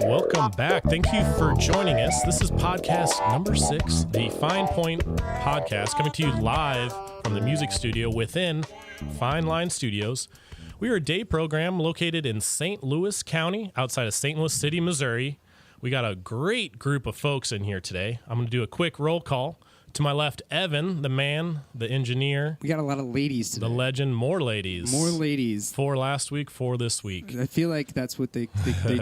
Welcome back. Thank you for joining us. This is podcast number 6, the Fine Point Podcast, coming to you live from the music studio within Fine Line Studios. We are a day program located in St. Louis County, outside of St. Louis City, Missouri. We got a great group of folks in here today. I'm going to do a quick roll call. To my left, Evan, the man, the engineer. We got a lot of ladies today. The legend, more ladies. More ladies. 4 last week, 4 this week. I feel like that's what they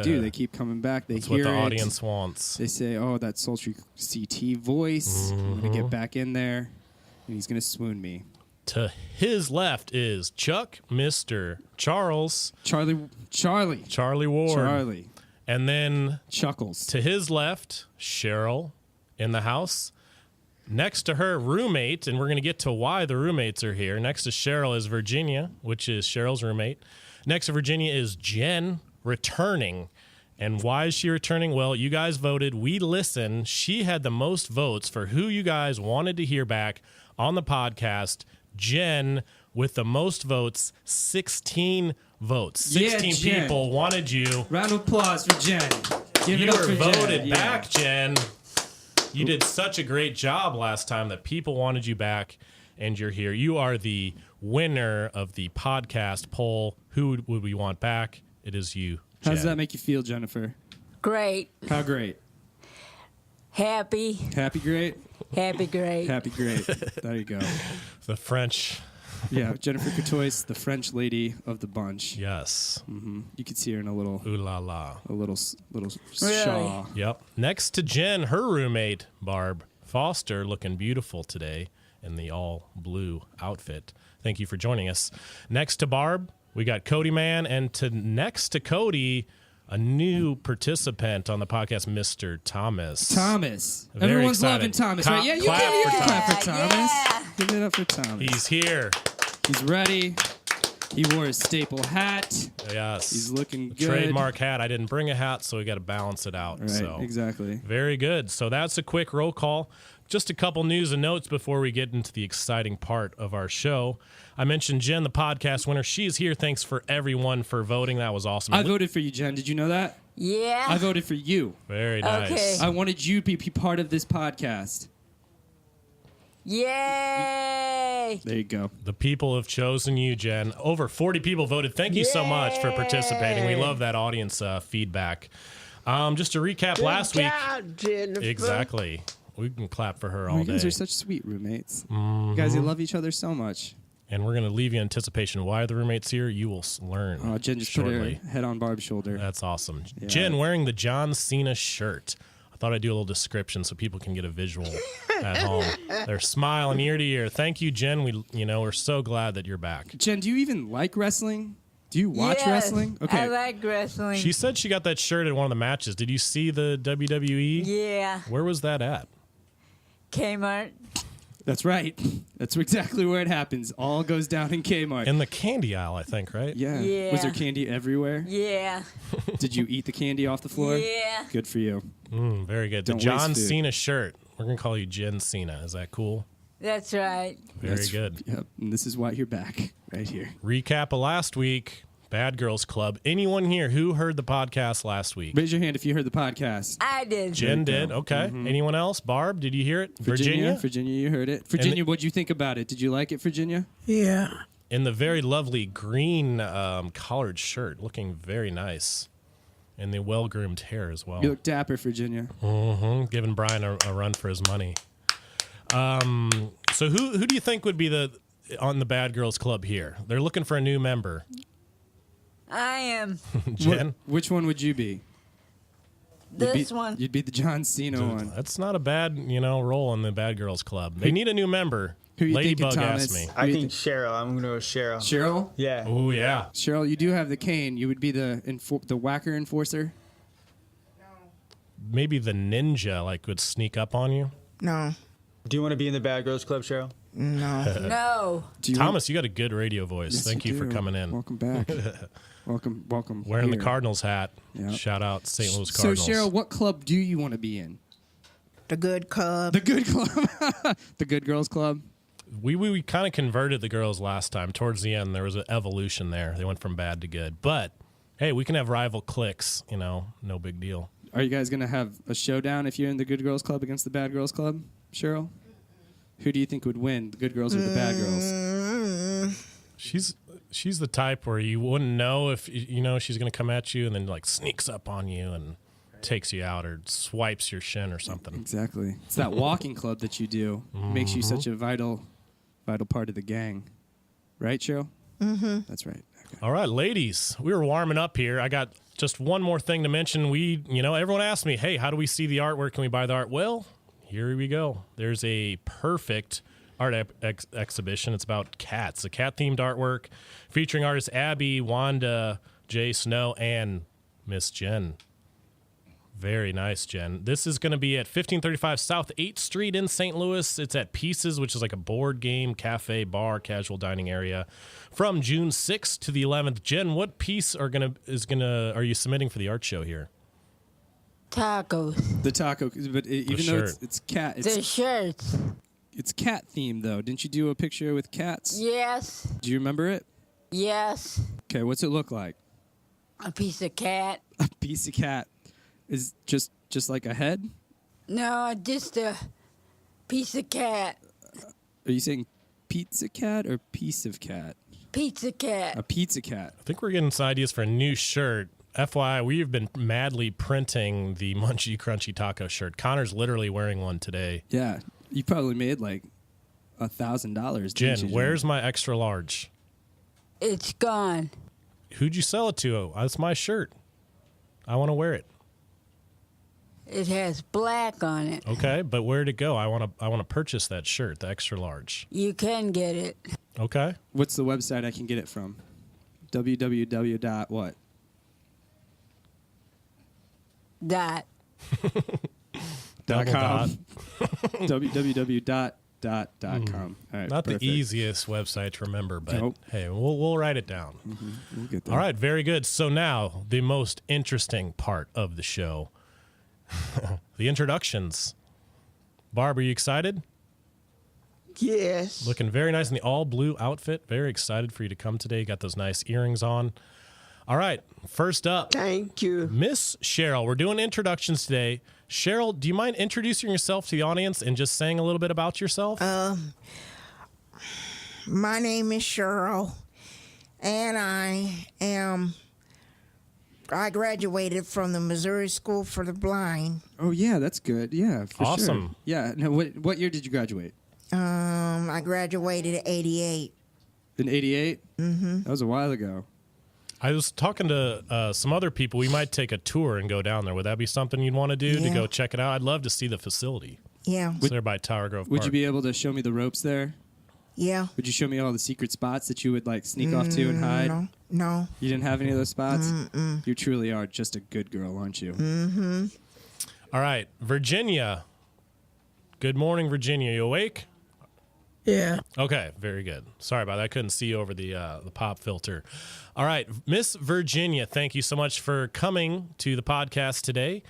do. They keep coming back. They that's hear what the it. audience wants. They say, oh, that sultry CT voice. I'm going to get back in there, and he's going to swoon me. To his left is Chuck, Mr. Charles. Charlie Ward. Charlie. And then Chuckles. To his left, Cheryl in the house. Next to her roommate, and we're going to get to why the roommates are here. Next to Cheryl is Virginia, which is Cheryl's roommate. Next to Virginia is Jen, returning. And why is she returning? Well, you guys voted. We listened. She had the most votes for who you guys wanted to hear back on the podcast. Jen, with the most votes, 16 votes. 16 people wanted you. Round of applause for Jen. You were voted back, Jen. You did such a great job last time that people wanted you back, and you're here. You are the winner of the podcast poll. Who would we want back? It is you, Jen. How does that make you feel, Jennifer? Great. How great? Happy. Happy great? Happy great. Happy great. There you go. The French. Yeah, Jennifer Courtois, the French lady of the bunch. Yes. Mm-hmm. You could see her in a little... Ooh la la. A little really? shawl. Yep. Next to Jen, her roommate, Barb Foster, looking beautiful today in the all-blue outfit. Thank you for joining us. Next to Barb, we got Cody Man, and next to Cody, a new participant on the podcast, Mr. Thomas. Thomas. Very Everyone's excited. loving Thomas, right? Yeah, you can clap for Thomas. Yeah. Give it up for Thomas. He's here. He's ready. He wore his staple hat. Yes. He's looking good. Trademark hat. I didn't bring a hat, so we got to balance it out. Right, so. exactly. Very good. So that's a quick roll call. Just a couple news and notes before we get into the exciting part of our show. I mentioned Jen, the podcast winner. She's here. Thanks for everyone for voting. That was awesome. I voted for you, Jen. Did you know that? Yeah. I voted for you. Very nice. Okay. I wanted you to be part of this podcast. Yay! There you go. The people have chosen you, Jen. Over 40 people voted. Thank you so much for participating. We love that audience feedback. Just to recap last week. Jennifer. Exactly. We can clap for her all You guys day. are such sweet roommates. You guys, you love each other so much. And we're going to leave you in anticipation. Why the roommate's here, you will learn Jen just shortly. put her head on Barb's shoulder. That's awesome. Yeah. Jen wearing the John Cena shirt. I thought I'd do a little description so people can get a visual at home. They're smiling ear to ear. Thank you, Jen. We're so glad that you're back. Jen, do you even like wrestling? Do you watch wrestling? Okay. I like wrestling. She said she got that shirt at one of the matches. Did you see the WWE? Yeah. Where was that at? Kmart. That's right. That's exactly where it happens. All goes down in Kmart. In the candy aisle, I think, right? Yeah. Was there candy everywhere? Yeah. Did you eat the candy off the floor? Yeah. Good for you. Very good. The John Cena shirt. We're going to call you Jen Cena. Is that cool? That's right. Very good. Yep. And this is why you're back right here. Recap of last week. Bad Girls Club. Anyone here who heard the podcast last week? Raise your hand if you heard the podcast. I did. Jen did. Okay. Anyone else? Barb, did you hear it? Virginia, you heard it. Virginia, what'd you think about it? Did you like it, Virginia? Yeah. In the very lovely green collared shirt, looking very nice. And the well-groomed hair as well. You look dapper, Virginia. Giving Brian a run for his money. So who do you think would be on the Bad Girls Club here? They're looking for a new member. I am. Jen? Which one would you be? This one. You'd be the John Cena one. That's not a bad, role in the Bad Girls Club. They need a new member. Who you Ladybug thinking, asked Thomas? me. I think Cheryl. I'm going to go with Cheryl. Cheryl? Yeah. Oh, yeah. Cheryl, you do have the cane. You would be the whacker enforcer? Maybe the ninja, would sneak up on you. No. Do you want to be in the Bad Girls Club, Cheryl? No. No. Thomas, you got a good radio voice. Yes, Thank you for coming in. Welcome back. welcome. Wearing here. the Cardinals hat. Yep. Shout out St. Louis Cardinals. So, Cheryl, what club do you want to be in? The Good Club. The Good Club. The Good Girls Club. We kind of converted the girls last time. Towards the end, there was an evolution there. They went from bad to good. But, hey, we can have rival cliques, no big deal. Are you guys going to have a showdown if you're in the Good Girls Club against the Bad Girls Club, Cheryl? Who do you think would win, the Good Girls or the Bad Girls? She's the type where you wouldn't know if, she's going to come at you and then, sneaks up on you and takes you out or swipes your shin or something. Exactly. It's that walking club that you do. Makes you such a vital part of the gang. Right, Cheryl? Mm-hmm. That's right. Okay. All right, ladies, we were warming up here. I got just one more thing to mention. Everyone asked me, hey, how do we see the art? Where can we buy the art? Well, here we go. There's a perfect art exhibition. It's about cats, a cat-themed artwork featuring artists Abby, Wanda, Jay Snow, and Miss Jen. Very nice, Jen. This is going to be at 1535 South 8th Street in St. Louis. It's at Pieces, which is like a board game, cafe, bar, casual dining area, from June 6th to the 11th. Jen, what piece are you submitting for the art show here? Tacos. The taco, but even though it's cat, The shirts. it's cat themed though. Didn't you do a picture with cats? Yes. Do you remember it? Yes. Okay, what's it look like? A piece of cat. A piece of cat is just like a head. No, just a piece of cat. Are you saying pizza cat or piece of cat? Pizza cat. A pizza cat. I think we're getting some ideas for a new shirt. FYI, we've been madly printing the Munchy Crunchy Taco shirt. Connor's literally wearing one today. Yeah, you probably made like $1,000. Jen, where's my extra large? It's gone. Who'd you sell it to? That's my shirt. I want to wear it. It has black on it. Okay, but where'd it go? I want to purchase that shirt, the extra large. You can get it. Okay. What's the website I can get it from? www.what? Dot. .com. www.com. All right, Not perfect. the easiest website to remember, but Nope. hey, we'll write it down. Mm-hmm. We'll get there. All right, very good. So now the most interesting part of the show, the introductions. Barb, are you excited? Yes. Looking very nice in the all blue outfit. Very excited for you to come today. You got those nice earrings on. All right, first up, Thank you. Miss Cheryl. We're doing introductions today. Cheryl, do you mind introducing yourself to the audience and just saying a little bit about yourself? My name is Cheryl, and I graduated from the Missouri School for the Blind. Oh yeah, that's good. Yeah, for Awesome. sure. Yeah. Now, what year did you graduate? I graduated in '88. In '88. Mm-hmm. That was a while ago. I was talking to some other people. We might take a tour and go down there. Would that be something you'd want to do, to Yeah. go check it out? I'd love to see the facility. Yeah, It's there by Tower Grove Would Park. you be able to show me the ropes there? yeah. Would you show me all the secret spots that you would like sneak off to and hide? No. You didn't have any of those spots? You truly are just a good girl, aren't you? All right, Virginia. Good morning, Virginia. You awake? Yeah. Okay, very good. Sorry about that. I couldn't see over the pop filter. All right, Miss Virginia, thank you so much for coming to the podcast today.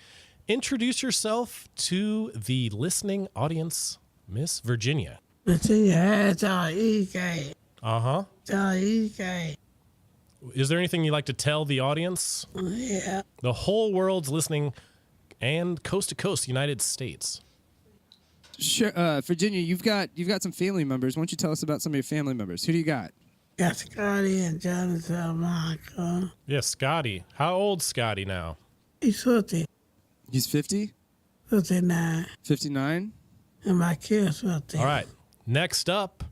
Introduce yourself to the listening audience, Miss Virginia. Yeah. Uh-huh. Is there anything you'd like to tell the audience? Yeah. The whole world's listening, and coast to coast, United States. Sure, Virginia, you've got some family members. Why don't you tell us about some of your family members? Who do you got? Got Scotty and Jonathan Michael. Yeah, Scotty. How old's Scotty now? He's 50, He's 50? 59, 59? and my kid's 50. All right. Next up,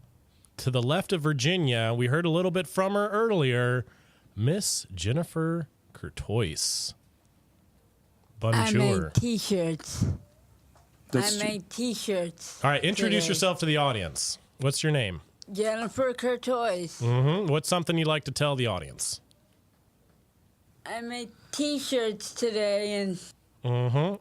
to the left of Virginia, we heard a little bit from her earlier, Miss Jennifer Courtois. I Bonjour. make T-shirts. That's I make T-shirts. All right, introduce today. yourself to the audience. What's your name? Jennifer Courtois. What's something you'd like to tell the audience? I made T-shirts today, and The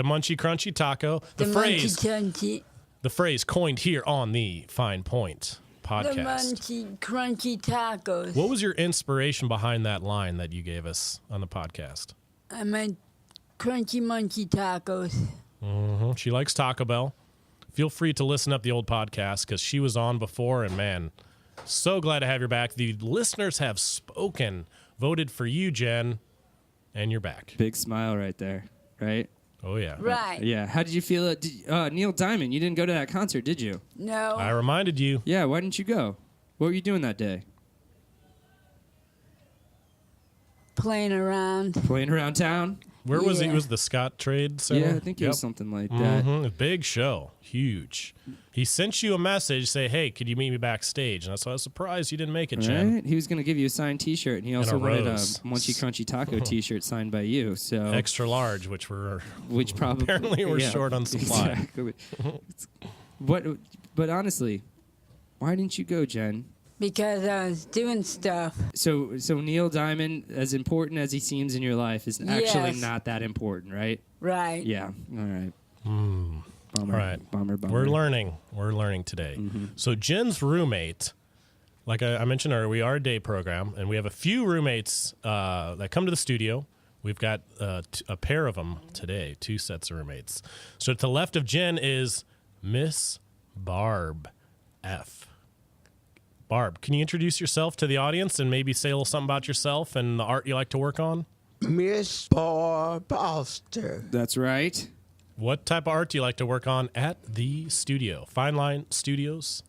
Munchy Crunchy Taco. the Munchy The phrase coined here on the Fine Point podcast. The Munchy Crunchy Tacos. What was your inspiration behind that line that you gave us on the podcast? I made Crunchy Munchy Tacos. She likes Taco Bell. feel free to listen up the old podcast because she was on before, and man, so glad to have you back. The listeners have spoken, voted for you, Jen, and you're back. Big smile right there, right? Oh, yeah. Right. Yeah. How did you feel? Neil Diamond, you didn't go to that concert, did you? No. I reminded you. Yeah, why didn't you go? What were you doing that day? Playing around. Playing around town? Where was he? Yeah. Was the Scott Trade Center? Yeah, I think it was something like that. A big show. Huge. He sent you a message, say, hey, could you meet me backstage? And that's why I was surprised you didn't make it, Jen. Right? He was going to give you a signed T-shirt, and he also a wanted a rose. Munchy Crunchy Taco T-shirt signed by you. So Extra large, which probably apparently we're yeah, short on supply. Exactly. But honestly, why didn't you go, Jen? Because I was doing stuff. So Neil Diamond, as important as he seems in your life, is actually Yes. not that important, right? Right. Yeah. All right. Bummer. All right. Bummer. We're learning. We're learning today. So Jen's roommate, like I mentioned earlier, we are a day program, and we have a few roommates that come to the studio. We've got a pair of them today, 2 sets of roommates. So to the left of Jen is Miss Barb F. Barb, can you introduce yourself to the audience and maybe say a little something about yourself and the art you like to work on? Miss Barb Foster. That's right. What type of art do you like to work on at the studio? Fine Line Studios?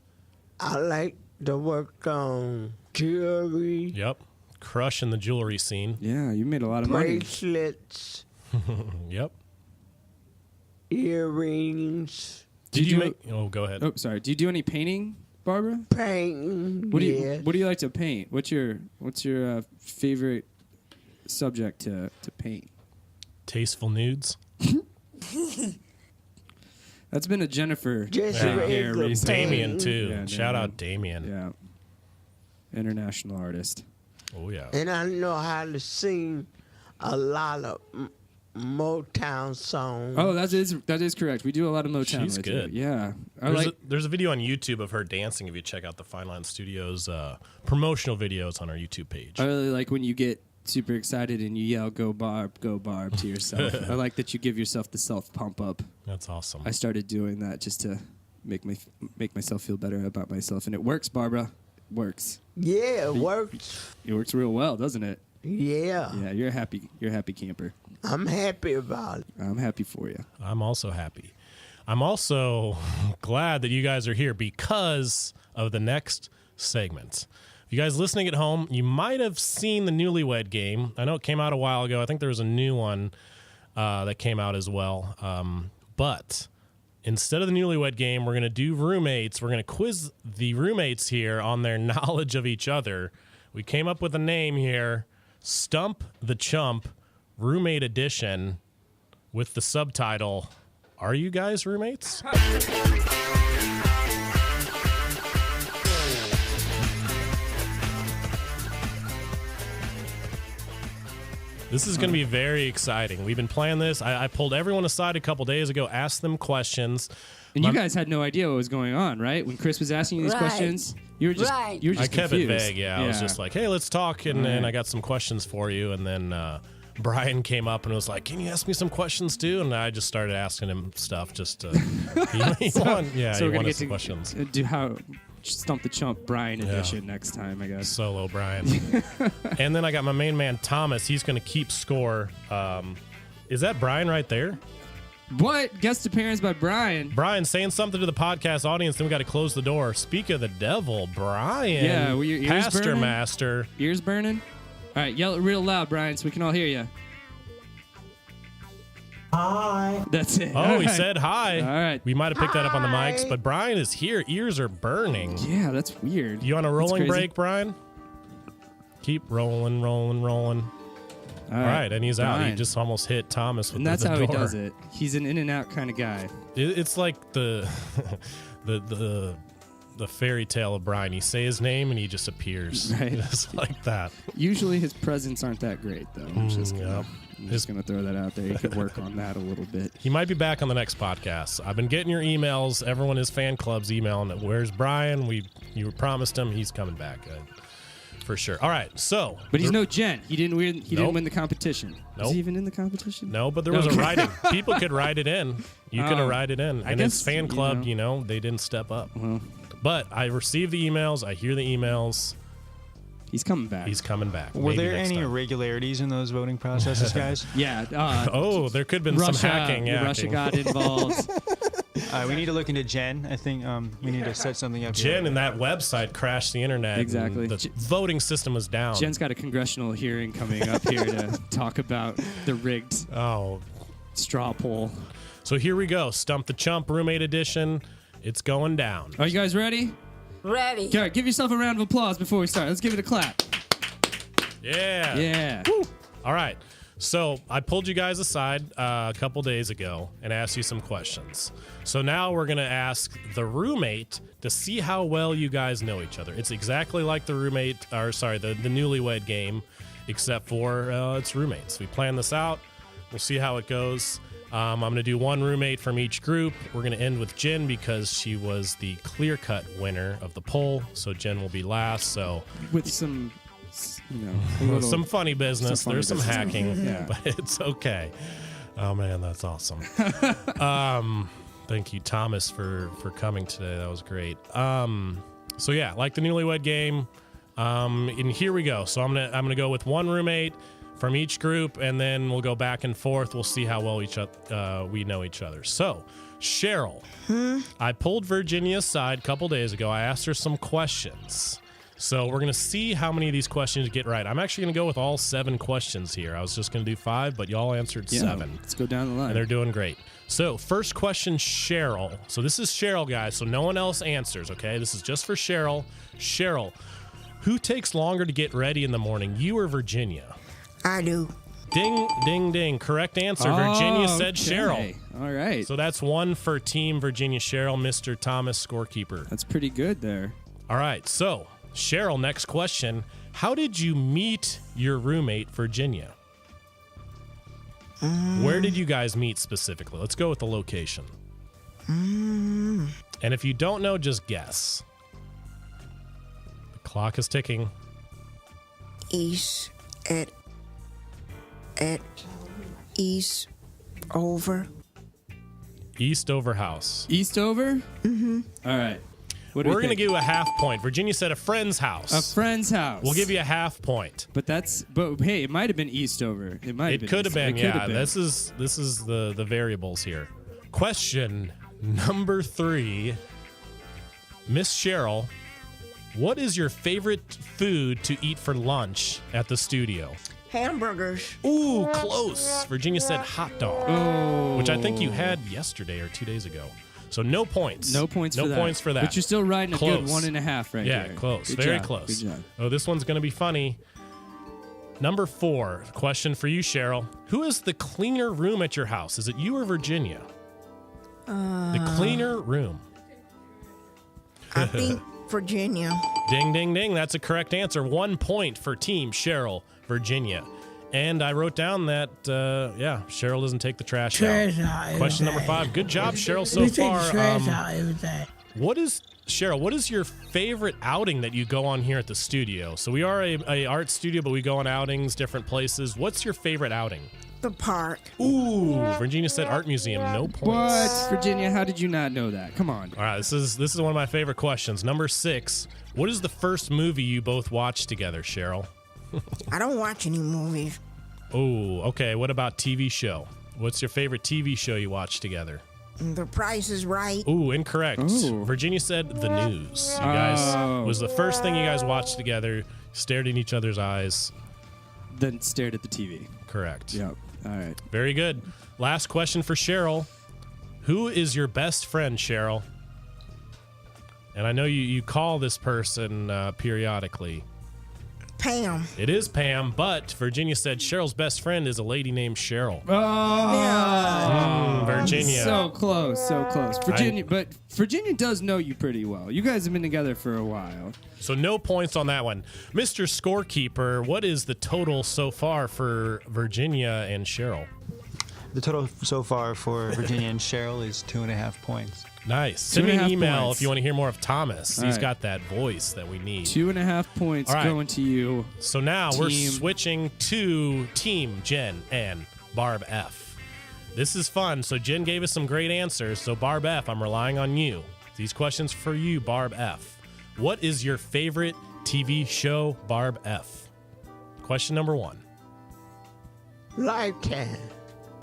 I like to work on jewelry, Yep. Crushing the jewelry scene. Yeah, you made a lot of money. bracelets, Yep. earrings, Did you do- make... Oh, go ahead. Oh, sorry. Do you do any painting, Barbara? painting. What do yes. you like to paint? What's your favorite subject to paint? Tasteful nudes. That's been a Jennifer Just Yeah. hair regular recently. Damien, too. Yeah, Shout Damien. out Damien. Yeah. International artist. Oh, yeah. And I know how to sing a lot of Motown songs. Oh, that is correct. We do a lot of Motown. She's with you. good. Yeah. There's a video on YouTube of her dancing if you check out the Fine Line Studios promotional videos on our YouTube page. I really like when you get super excited and you yell go Barb to yourself. I like that you give yourself the self pump up. That's awesome. I started doing that just to make myself feel better about myself, and it works, Barbara. It works. Yeah, it works. It works real well, doesn't it? Yeah. Yeah, you're a happy camper. I'm happy about it. I'm happy for you. I'm also happy. I'm also glad that you guys are here because of the next segment. You guys listening at home, you might have seen the Newlywed Game. I know it came out a while ago. I think there was a new one that came out as well. But instead of the Newlywed Game, we're going to do roommates. We're going to quiz the roommates here on their knowledge of each other. We came up with a name here, Stump the Chump Roommate Edition, with the subtitle, Are You Guys Roommates? This is going to be very exciting. We've been playing this. I pulled everyone aside a couple days ago, asked them questions. And you guys had no idea what was going on, right? When Chris was asking you these Right. questions, you were just Right. I kept confused. it vague, yeah. I was just like, hey, let's talk. And then I got some questions for you. And then Brian came up and was like, can you ask me some questions too? And I just started asking him stuff just to... he wanted some questions. Do how Stump the Chump Brian edition next time, I guess. Solo Brian. And then I got my main man, Thomas. He's going to keep score. Is that Brian right there? What? Guest appearance by Brian. Brian saying something to the podcast audience, then we got to close the door. Speak of the devil, Brian. Yeah, were your ears Pastor burning? Master. Ears burning? All right, yell it real loud, Brian, so we can all hear you. Hi. That's it. Oh, All he right. said hi. All right. We might have picked that up on the Hi. mics, but Brian is here. Ears are burning. Yeah, that's weird. You on a That's rolling crazy. break, Brian? Keep rolling. All right, and he's out. He Brian. just almost hit Thomas with And that's the how door. he does it. He's an in and out kind of guy. It's like the fairy tale of Brian. You say his name and he just appears. Right. Just like that. Usually his presents aren't that great, though. I'm just yeah. gonna throw that out there. You could work on that a little bit. He might be back on the next podcast. I've been getting your emails. Everyone in his fan club's emailing. Where's Brian? You promised him he's coming back. For sure. All right, so. But he's no gent. He didn't win. He Nope. didn't win the competition. Nope. Was he even in the competition? No, but there was a write-in. People could write it in. You could have write it in. And his guess, fan club, they didn't step up. But I received the emails. I hear the emails. He's coming back. He's coming back. Were Maybe there next any time. irregularities in those voting processes, guys? Yeah. There could have been some hacking. Russia got involved. We need to look into Jen. I think we need to set something up. Jen here. and that website crashed the internet. Exactly. The voting system was down. Jen's got a congressional hearing coming up here to talk about the rigged straw poll. So here we go. Stump the Chump Roommate Edition. It's going down. Are you guys ready? Ready. Garrett, give yourself a round of applause before we start. Let's give it a clap. Yeah. Yeah. Woo. All right. So I pulled you guys aside a couple days ago and asked you some questions. So now we're going to ask the roommate to see how well you guys know each other. It's exactly like the Newlywed Game, except for it's roommates. We planned this out. We'll see how it goes. I'm going to do one roommate from each group. We're going to end with Jen because she was the clear-cut winner of the poll. So Jen will be last. So With some, a little, some funny business. some funny There's some business. hacking, Yeah. but it's okay. Oh man, that's awesome. Thank you, Thomas, for coming today. That was great. So yeah, like the Newlywed Game. And here we go. So I'm gonna go with one roommate from each group, and then we'll go back and forth. We'll see how well we know each other. So, Cheryl, I pulled Virginia aside a couple days ago. I asked her some questions. So we're going to see how many of these questions you get right. I'm actually going to go with all 7 questions here. I was just going to do 5, but y'all answered 7. Let's go down the line. And they're doing great. So first question, Cheryl. So this is Cheryl, guys, so no one else answers, okay? This is just for Cheryl. Cheryl, who takes longer to get ready in the morning, you or Virginia? I do. Ding, ding, ding. Correct answer. Virginia said Cheryl. All right. So that's 1 for Team Virginia Cheryl, Mr. Thomas, scorekeeper. That's pretty good there. All right, so Cheryl, next question. How did you meet your roommate, Virginia? Where did you guys meet specifically? Let's go with the location. And if you don't know, just guess. The clock is ticking. East at East over. Eastover House. Eastover? Mm-hmm. All right. What do We're we going to think? give you a half point. Virginia said a friend's house. A friend's house. We'll give you a half point. But hey, it might have been Eastover. It could have been, yeah. This is the variables here. Question number 3. Miss Cheryl, what is your favorite food to eat for lunch at the studio? Hamburgers. Ooh, close. Virginia said hot dog, which I think you had yesterday or 2 days ago. So no points. No points no for that. points for that. But you're still riding a Close. good 1.5 right Yeah, there. close. Good Very job. close. Good job. Oh, this one's going to be funny. Number 4, question for you, Cheryl. Who is the cleaner room at your house? Is it you or Virginia? The cleaner room. I think Virginia. Ding, ding, ding. That's a correct answer. 1 point for Team Cheryl, Virginia. And I wrote down that, Cheryl doesn't take the trash Trash out. out every Question number day. 5. Good job, Cheryl, so We take far. the trash out every day. Cheryl, what is your favorite outing that you go on here at the studio? So we are a art studio, but we go on outings, different places. What's your favorite outing? The park. Ooh, Virginia said art museum. No points. What? Virginia, how did you not know that? Come on. All right, this is one of my favorite questions. Number 6. What is the first movie you both watched together, Cheryl? I don't watch any movies. Oh, okay. What about TV show? What's your favorite TV show you watched together? The Price is Right. Ooh, incorrect. Ooh. Virginia said the news. You guys was the first thing you guys watched together, stared in each other's eyes. Then stared at the TV. Correct. Yep. All right. Very good. Last question for Cheryl. Who is your best friend, Cheryl? And I know you call this person periodically. Pam. It is Pam, but Virginia said Cheryl's best friend is a lady named Cheryl. Oh, Virginia. so close, so close. But Virginia does know you pretty well. You guys have been together for a while. So no points on that one. Mr. Scorekeeper, what is the total so far for Virginia and Cheryl? The total so far for Virginia and Cheryl is 2.5 points. Nice. Send me an 2.5 email points. if you want to hear more of Thomas. All He's right. got that voice that we need. 2.5 points All right. going to you. So now we're Team- switching to Team Jen and Barb F. This is fun. So Jen gave us some great answers. So Barb F, I'm relying on you. These questions for you, Barb F. What is your favorite TV show, Barb F? Question number 1. Lifetime.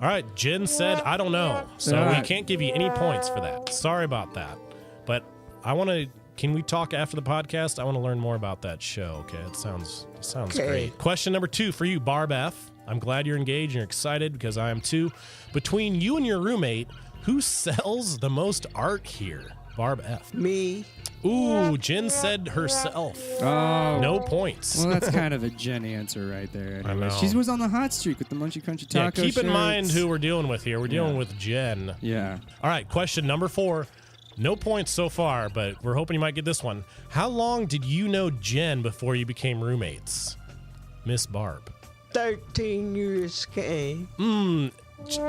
All right, Jen said, I don't know. So All we right. can't give you any points for that. Sorry about that. But I want to, can we talk after the podcast? I want to learn more about that show. Okay, it sounds Okay. great. Question number 2 for you, Barb F. I'm glad you're engaged and you're excited because I am too. Between you and your roommate, who sells the most art here? Barb F. Me. Ooh, Jen said herself. Oh. No points. Well, that's kind of a Jen answer right there. I Anyway. know. She was on the hot streak with the Munchy Crunchy Taco Yeah, keep in mind shirts. who we're dealing with here. We're dealing with Jen. Yeah. All right, question number 4. No points so far, but we're hoping you might get this one. How long did you know Jen before you became roommates? Miss Barb. 13 years came.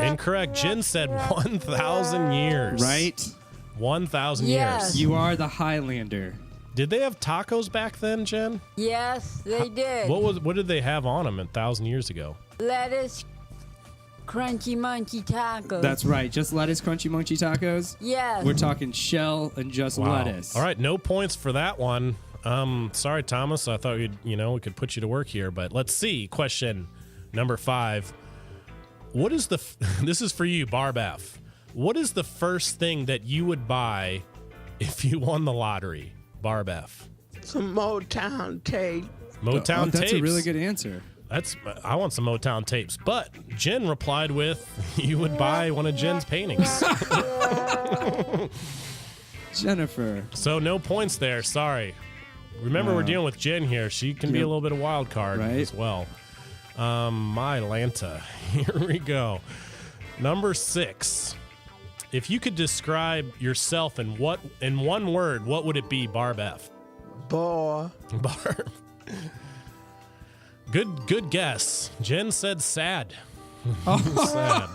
Incorrect. Jen said 1,000 years. Right? 1,000 Yes. years. You are the Highlander. Did they have tacos back then, Jen? Yes, they did. What did they have on them 1,000 years ago? Lettuce, crunchy munchy tacos. That's right. Just lettuce, crunchy, munchy tacos. Yes. We're talking shell and just Wow. lettuce. All right, no points for that one. Sorry, Thomas. I thought we could put you to work here, but let's see. Question number 5. What is this is for you, Barb F. What is the first thing that you would buy if you won the lottery, Barb F? Some Motown tape. Motown tapes. That's a really good answer. I want some Motown tapes. But Jen replied with, you would buy one of Jen's paintings. Jennifer. So no points there. Sorry. Remember, we're dealing with Jen here. She can be a little bit of wild card Right. as well. My Lanta. Here we go. Number 6. If you could describe yourself in one word, what would it be, Barb F? Boy. Barb. Good guess. Jen said sad. Sad.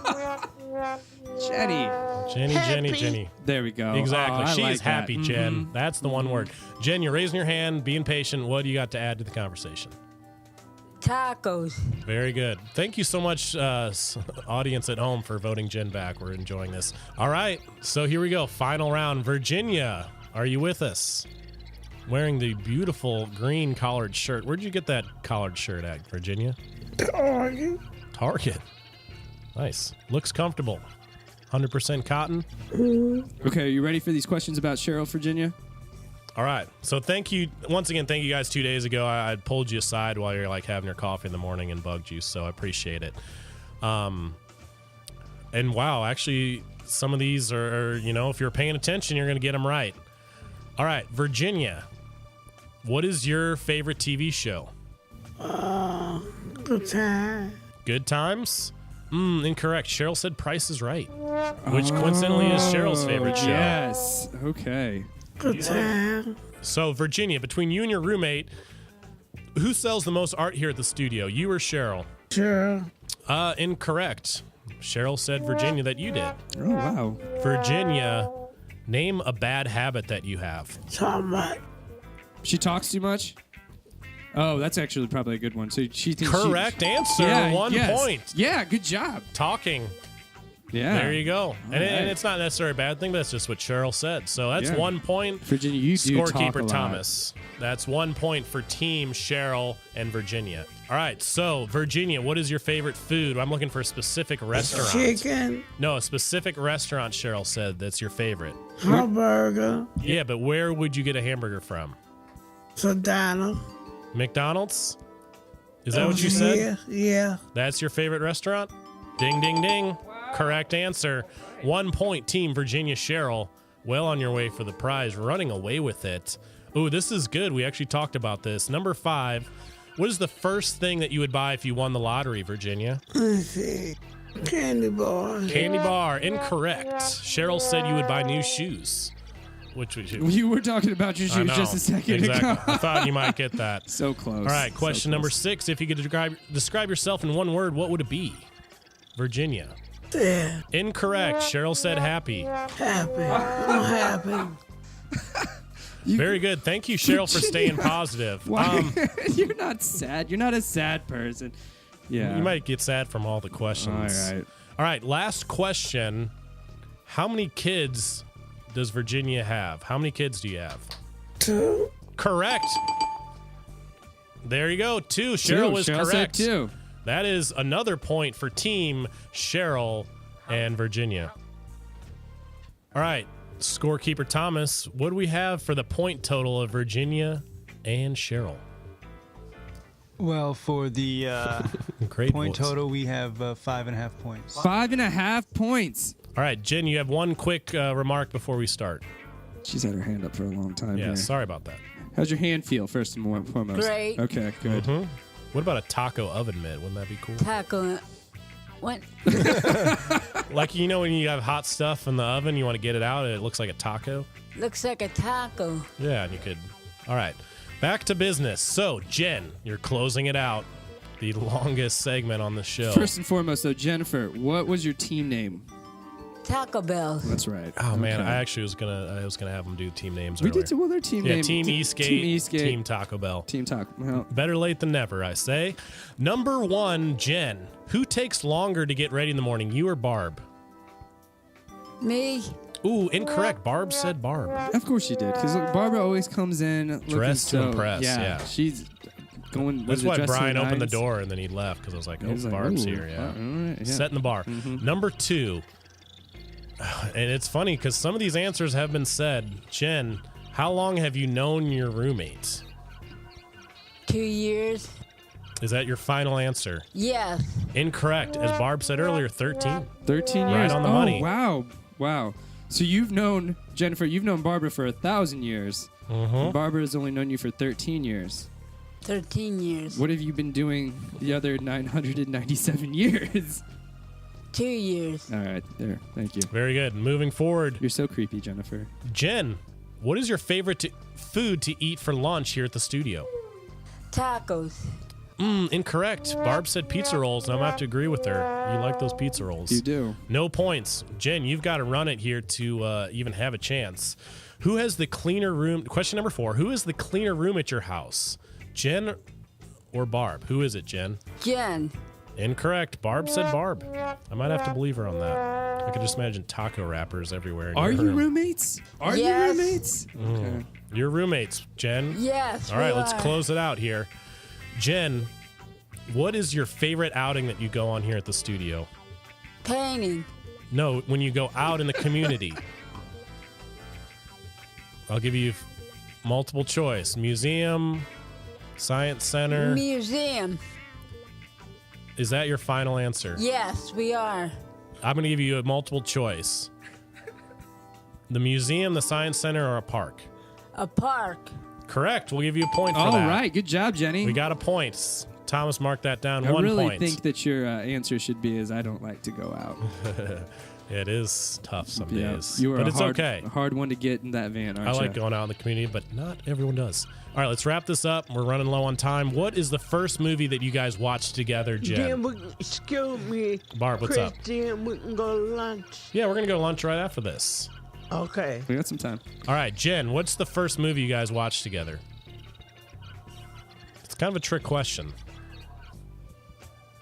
Jenny. There we go. Exactly. Oh, I She like is happy, that. Jen. That's the one word. Jen, you're raising your hand, being patient. What do you got to add to the conversation? Tacos. Very good. Thank you so much, audience at home, for voting Jen back. We're enjoying this. All right. So here we go. Final round. Virginia, are you with us? Wearing the beautiful green collared shirt. Where'd you get that collared shirt at, Virginia? Target. Nice. Looks comfortable. 100% cotton. Okay, are you ready for these questions about Cheryl, Virginia? All right. So thank you once again. Thank you guys. 2 days ago, I pulled you aside while you're like having your coffee in the morning and bugged you. So I appreciate it. And wow, actually, some of these are if you're paying attention, you're going to get them right. All right, Virginia, what is your favorite TV show? Good time. Good Times? Incorrect. Cheryl said Price is Right, which coincidentally is Cheryl's favorite show. Yes. Okay. Good time. So, Virginia, between you and your roommate, who sells the most art here at the studio, you or Cheryl? Sure. Incorrect. Cheryl said, Virginia, that you did. Oh, wow. Virginia, name a bad habit that you have. So much. She talks too much? Oh, that's actually probably a good one. So she thinks Correct answer. Yeah, 1 yes. point. Yeah, good job. Talking. Yeah. There you go. And right. it's not necessarily a bad thing, but that's just what Cheryl said. So that's Yeah. 1 point. Virginia, you do talk a Scorekeeper lot. Thomas. That's 1 point for Team Cheryl and Virginia. All right. So, Virginia, what is your favorite food? I'm looking for a specific restaurant. Chicken. No, a specific restaurant, Cheryl said, that's your favorite. Hamburger. Yeah, but where would you get a hamburger from? Sedona. McDonald's? Is that what you said? Yeah. Yeah. That's your favorite restaurant? Ding, ding, ding. Correct answer. 1 point, Team Virginia Cheryl. Well on your way for the prize, running away with it. Ooh, this is good. We actually talked about this. Number 5. What is the first thing that you would buy if you won the lottery, Virginia? Let's see. Candy bar. Candy bar. Incorrect. Cheryl said you would buy new shoes. Which we should. You were talking about your I shoes know. just a second Exactly. ago. I thought you might get that. So close. All right, question So number close. 6. If you could describe yourself in one word, what would it be? Virginia. Yeah, Incorrect. Cheryl said happy. happy. I'm happy. Very good. Thank you, Cheryl, for staying positive. Why? You're not sad. You're not a sad person. Yeah. You might get sad from all the questions. All right. All right, last question. How many kids does Virginia have? How many kids do you have? 2. Correct. There you go. 2. Cheryl was Cheryl correct. said 2. That is another point for Team Cheryl and Virginia. All right, scorekeeper Thomas, what do we have for the point total of Virginia and Cheryl? Well, for the Great point voice. total, we have 5.5 points. 5.5 points. All right, Jen, you have one quick remark before we start. She's had her hand up for a long time. Yeah, here. sorry about that. How's your hand feel, first and foremost? Great. Okay, good. Mm-hmm. What about a taco oven mitt? Wouldn't that be cool? Taco. What? Like, you know when you have hot stuff in the oven, you want to get it out, and it looks like a taco? Looks like a taco. Yeah, and you could. All right, back to business. So, Jen, you're closing it out. The longest segment on the show. First and foremost, though, Jennifer, what was your team name? Taco Bell. That's right. Oh man, Okay. I actually was gonna have them do team names. We earlier. did. Well, their team Yeah, name. Team Eastgate, Team Eastgate. Team Taco Bell. Team Taco. Well, Better late than never, I say. Number 1, Jen. Who takes longer to get ready in the morning, you or Barb? Me. Ooh, incorrect. Barb said Barb. of course you did, because Barbara always comes in looking Dressed to so, impress, yeah. she's going. That's why Brian opened the nines? door and then he left because I was like, He oh, was like, Barb's ooh, here. Yeah. all right, yeah. Setting the bar. Number 2. And it's funny because some of these answers have been said. Jen, how long have you known your roommates? 2 years. Is that your final answer? Yes. Incorrect. As Barb said earlier, 13. 13 Right years. on the oh, money. Wow. So you've known Jennifer. You've known Barbara for 1,000 years. And Barbara has only known you for 13 years. 13 years. What have you been doing the other 997 years? 2 years. All right, there. Thank you. Very good. Moving forward, You're so creepy, Jennifer. Jen, what is your favorite food to eat for lunch here at the studio? Tacos. Incorrect. Barb said pizza rolls, and I'm going to have to agree with her. You like those pizza rolls. You do. No points. Jen, you've got to run it here to even have a chance. Who has the cleaner room? Question number 4. Who has the cleaner room at your house? Jen or Barb? Who is it, Jen? Jen. Incorrect. Barb said Barb. I might have to believe her on that. I could just imagine taco wrappers everywhere. In Are your you room. roommates? Are Yes. you roommates? Okay. Your roommates, Jen. Yes. All right, we let's are. close it out here. Jen, what is your favorite outing that you go on here at the studio? Painting. No, when you go out in the community. I'll give you multiple choice. Museum, Science Center. Museum. Is that your final answer? Yes, we are. I'm going to give you a multiple choice. The museum, the Science Center, or a park? A park. Correct. We'll give you a point for All that. right. Good job, Jenny. We got a point. Thomas marked that down. I 1 really point. think that your answer should be is I don't like to go out. It is tough some Yeah, days. you are but a it's hard, okay. a hard one to get in that van, aren't I you? like going out in the community, but not everyone does. All right, let's wrap this up. We're running low on time. What is the first movie that you guys watched together, Jen? Then we, excuse me, Barb, what's up? Christian, we can go to lunch. Yeah, we're going to go to lunch right after this. Okay. We got some time. All right, Jen, what's the first movie you guys watched together? It's kind of a trick question.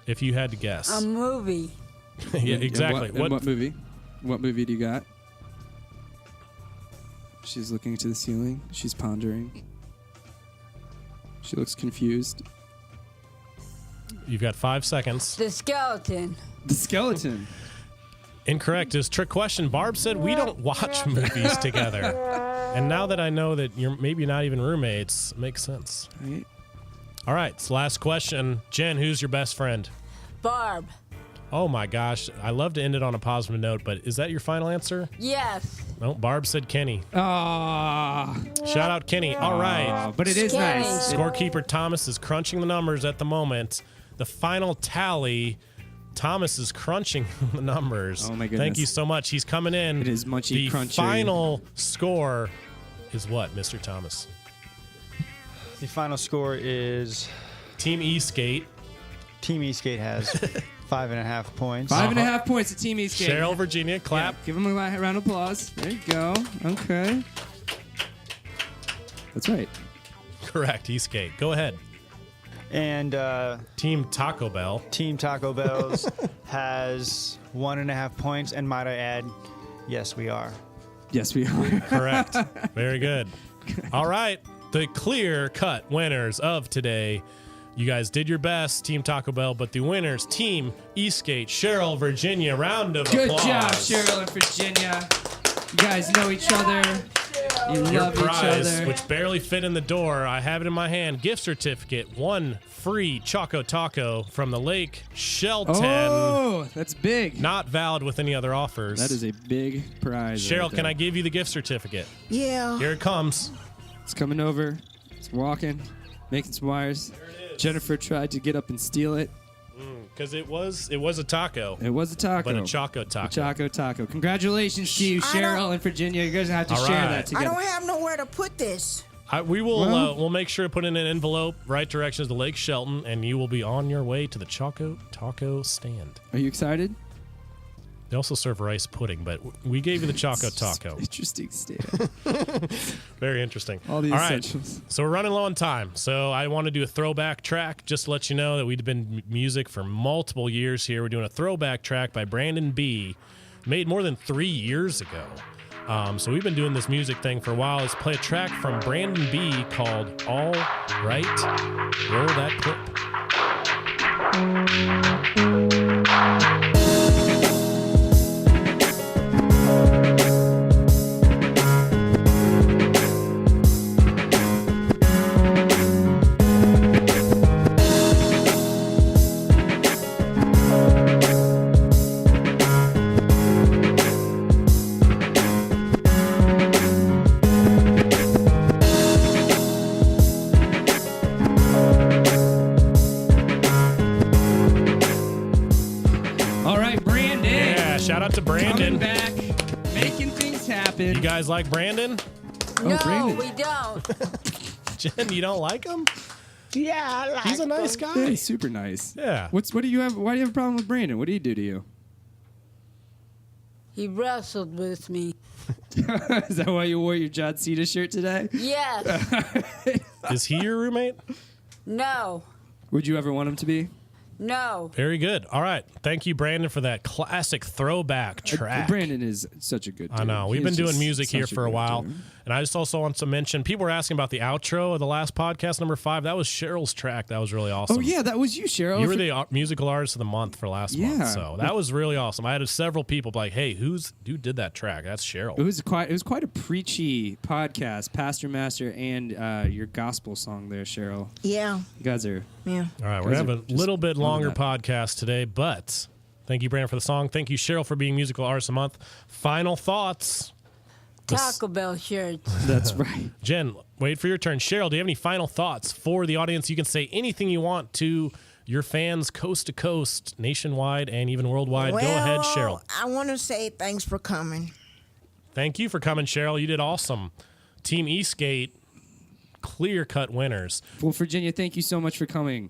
If you had to guess. A movie. Yeah, exactly. And what movie? What movie do you got? She's looking to the ceiling. She's pondering. She looks confused. You've got 5 seconds. The skeleton. The skeleton. Incorrect. It's a trick question. Barb said we don't watch movies together. And now that I know that you're maybe not even roommates, it makes sense. Right? All right, it's last question. Jen, who's your best friend? Barb. Oh my gosh, I love to end it on a positive note, but is that your final answer? Yes. No, Barb said Kenny. Ah. Shout out Kenny. All right. But it is Scary. nice. Scorekeeper Thomas is crunching the numbers at the moment. The final tally, Thomas is crunching the numbers. Oh my goodness. Thank you so much. He's coming in. It is munchy The crunchy. final score is what, Mr. Thomas? The final score is Team Eastgate. Team Eastgate has 5.5 points. 5.5 points to Team Eastgate. Cheryl, Virginia, clap. Yeah, give them a round of applause. There you go. Okay. That's right. Correct, Eastgate. Go ahead. And Team Taco Bell. Team Taco Bell's has 1.5 points. And might I add, yes, we are. Yes, we are. Correct. Very good. All right. The clear-cut winners of today. You guys did your best, Team Taco Bell, but the winners, Team Eastgate, Cheryl, Virginia. Round of Good applause. job, Cheryl and Virginia. You guys know each other. You Your love prize, each other. which barely fit in the door, I have it in my hand. Gift certificate, 1 free Choco Taco from the Lake Shelton. Oh, that's big. Not valid with any other offers. That is a big prize. Cheryl, right can there. I give you the gift certificate? Yeah. Here it comes. It's coming over. It's walking, making some wires. Jennifer tried to get up and steal it. Because it was a taco. It was a taco. But a Choco Taco. A Choco Taco. Congratulations to you, Cheryl and Virginia. You guys have to All share right. that I together. don't have nowhere to put this. We will Well- we'll make sure to put in an envelope, right directions to Lake Shelton, and you will be on your way to the Choco Taco stand. Are you excited? They also serve rice pudding, but we gave you the Choco Taco. Interesting stand. Very interesting. All the right. essentials. So we're running low on time. So I want to do a throwback track just to let you know that we've been music for multiple years here. We're doing a throwback track by Brandon B, made more than 3 years ago. So we've been doing this music thing for a while. Let's play a track from Brandon B called All Right. Roll that clip. All right, Brandon. Yeah, shout out to Brandon. Coming back, making things happen. You guys like Brandon? No, Brandon. we don't. Jen, you don't like him? Yeah, I like He's a nice them. Yeah, guy. he's super nice. Yeah. What do you have? Why do you have a problem with Brandon? What did he do to you? He wrestled with me. Is that why you wore your John Cena shirt today? Yes. Is he your roommate? No. Would you ever want him to be? No. Very good. All right. Thank you, Brandon, for that classic throwback track. Brandon is such a good dude. I know. We've He been is doing just music here such for a good while. dude. And I just also want to mention, people were asking about the outro of the last podcast, number 5. That was Cheryl's track. That was really awesome. Oh, yeah, that was you, Cheryl. You were the musical artist of the month for last Yeah. month. So that was really awesome. I had several people like, hey, who did that track? That's Cheryl. It was quite a preachy podcast, Pastor Master, and your gospel song there, Cheryl. Yeah. You guys are. Yeah. All right. We're Guys going to are have a just little bit loving longer that. podcast today, but thank you, Brandon, for the song. Thank you, Cheryl, for being musical artist of the month. Final thoughts. Taco Bell shirts. That's right. Jen, wait for your turn. Cheryl, do you have any final thoughts for the audience? You can say anything you want to your fans coast to coast, nationwide, and even worldwide. Go ahead, Cheryl. I want to say thanks for coming. Thank you for coming, Cheryl. You did awesome. Team Eastgate, clear-cut winners. Well, Virginia, thank you so much for coming.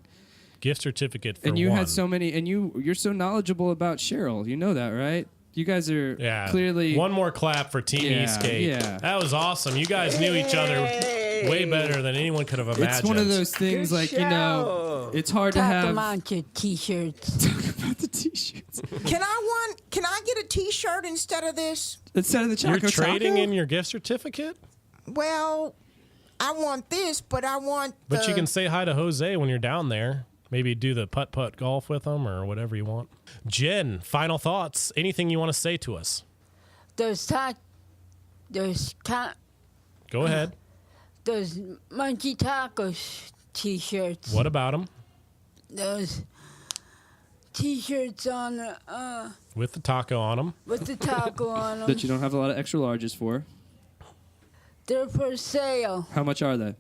Gift certificate for And you one. had so many, and you're so knowledgeable about Cheryl. You know that, right? You guys are clearly. One more clap for Team Yeah, Eastgate. yeah. That was awesome. You guys knew each other way better than anyone could have imagined. It's one of those things, Good like, you know, it's hard to Taco have. Mancha t-shirts. Talk about the t-shirts Can I get a T-shirt instead of this? instead of the You're Choco trading Taco? in your gift certificate? Well, I want this, but I want. But you can say hi to Jose when you're down there. Maybe do the putt-putt golf with him or whatever you want. Jen, final thoughts. Anything you want to say to us? Those Go ahead. those Munchie Tacos t-shirts. What about them? Those t-shirts on With the taco on them. with the taco on them. That you don't have a lot of extra larges for. They're for sale. How much are they?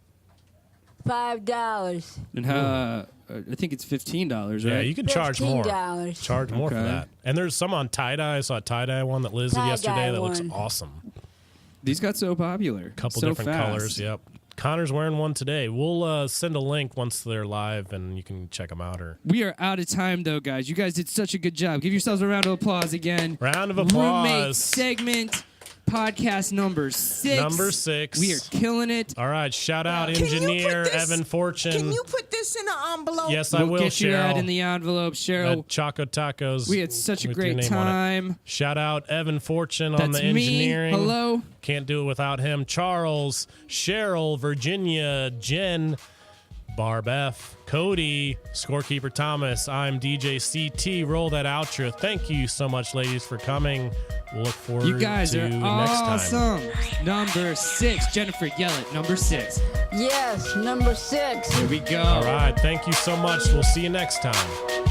$5. And how? I think it's $15, right? Yeah, you can charge more. $15. Charge more for Okay. that. And there's some on tie-dye. I saw a tie-dye one that Liz did Tie-dye yesterday that looks one. awesome. These got so popular. Couple so different fast. colors. Yep. Connor's wearing one today. We'll send a link once they're live, and you can check them out. Or We are out of time, though, guys. You guys did such a good job. Give yourselves a round of applause again. Round of Roommate applause. segment, podcast number 6. Number 6. We are killing it. All right, shout out Can you engineer put this- Evan Fortune. Can you put this in an envelope? Yes, I We'll will, get your ad Cheryl. in the envelope, Cheryl. At Choco Tacos. We had such a with your great name on it. time. Shout out Evan Fortune on That's the me. engineering. Hello. Can't do it without him. Charles, Cheryl, Virginia, Jen, Barb F, Cody, Scorekeeper Thomas. I'm DJ CT. Roll that outro. Thank you so much, ladies, for coming. We'll look forward You guys to are next time. awesome. Number 6. Jennifer, yell it. Number 6. Yes, number 6. Here we go. All right. Thank you so much. We'll see you next time.